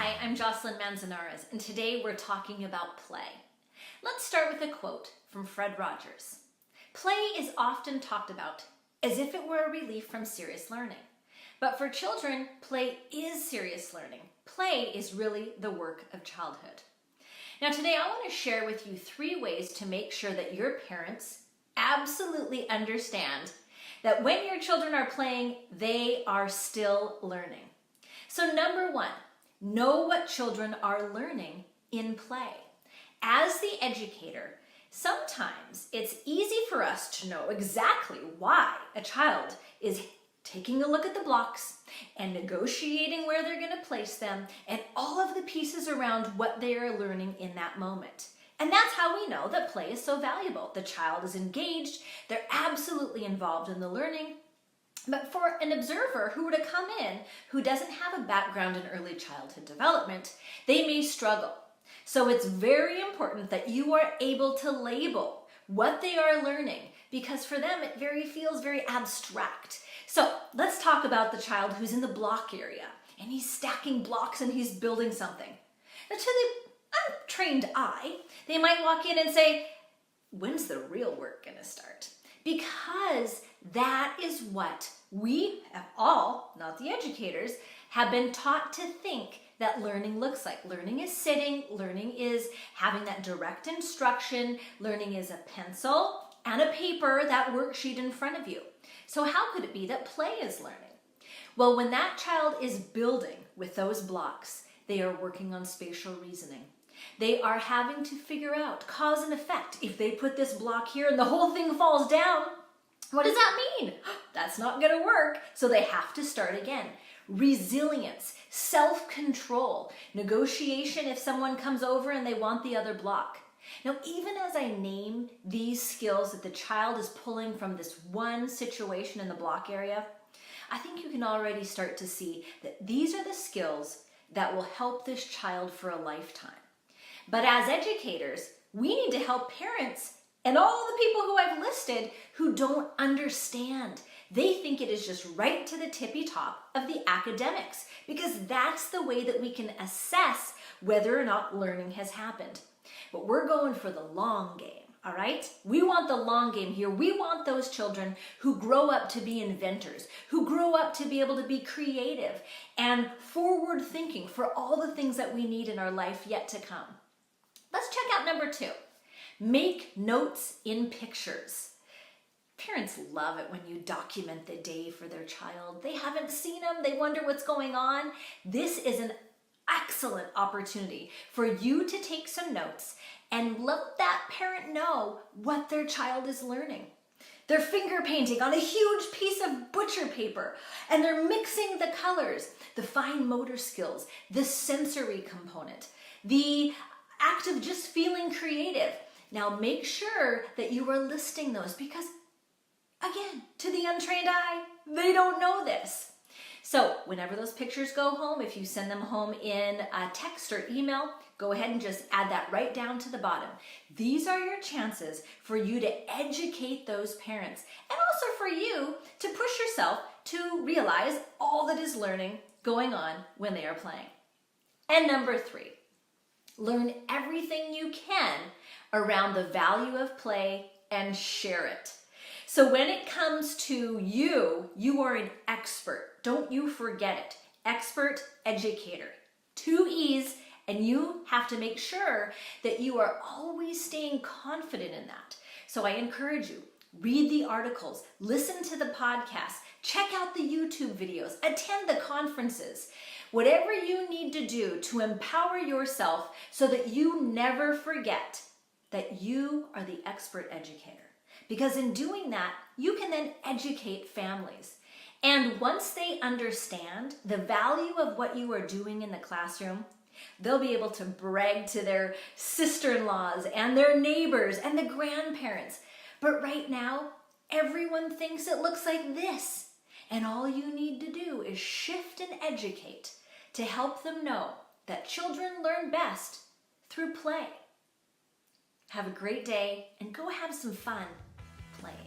Hi, I'm Jocelyn Manzanares, and today we're talking about play. Let's start with a quote from Fred Rogers. Play is often talked about as if it were a relief from serious learning. But for children, play is serious learning. Play is really the work of childhood. Now today I want to share with you 3 ways to make sure that your parents absolutely understand that when your children are playing, they are still learning. So number 1, know what children are learning in play. As the educator, sometimes it's easy for us to know exactly why a child is taking a look at the blocks and negotiating where they're going to place them and all of the pieces around what they are learning in that moment. And that's how we know that play is so valuable. The child is engaged, they're absolutely involved in the learning. But for an observer who were to come in who doesn't have a background in early childhood development, they may struggle. So it's very important that you are able to label what they are learning, because for them it feels very abstract. So let's talk about the child who's in the block area and he's stacking blocks and he's building something. Now to the untrained eye, they might walk in and say, when's the real work going to start? Because that is what we have all, not the educators, have been taught to think that learning looks like. Learning is sitting, learning is having that direct instruction, learning is a pencil and a paper, that worksheet in front of you. So how could it be that play is learning? Well, when that child is building with those blocks, they are working on spatial reasoning. They are having to figure out cause and effect. If they put this block here and the whole thing falls down, what does that mean? That's not going to work. So they have to start again. Resilience, self-control, negotiation if someone comes over and they want the other block. Now, even as I name these skills that the child is pulling from this one situation in the block area, I think you can already start to see that these are the skills that will help this child for a lifetime. But as educators, we need to help parents and all the people who I've listed who don't understand. They think it is just right to the tippy top of the academics, because that's the way that we can assess whether or not learning has happened. But we're going for the long game, all right? We want the long game here. We want those children who grow up to be inventors, who grow up to be able to be creative and forward thinking for all the things that we need in our life yet to come. Let's check out number 2. Make notes in pictures. Parents love it when you document the day for their child. They haven't seen them. They wonder what's going on. This is an excellent opportunity for you to take some notes and let that parent know what their child is learning. They're finger painting on a huge piece of butcher paper and they're mixing the colors, the fine motor skills, the sensory component, the act of just feeling creative. Now make sure that you are listing those because, again, to the untrained eye, they don't know this. So whenever those pictures go home, if you send them home in a text or email, go ahead and just add that right down to the bottom. These are your chances for you to educate those parents and also for you to push yourself to realize all that is learning going on when they are playing. And number 3, learn everything you can around the value of play and share it. So when it comes to you, you are an expert. Don't you forget it. Expert educator. 2 E's, and you have to make sure that you are always staying confident in that. So I encourage you, read the articles, listen to the podcasts, check out the YouTube videos, attend the conferences. Whatever you need to do to empower yourself so that you never forget that you are the expert educator. Because in doing that, you can then educate families. And once they understand the value of what you are doing in the classroom, they'll be able to brag to their sister-in-laws and their neighbors and the grandparents. But right now, everyone thinks it looks like this. And all you need to do is shift and educate to help them know that children learn best through play. Have a great day and go have some fun playing.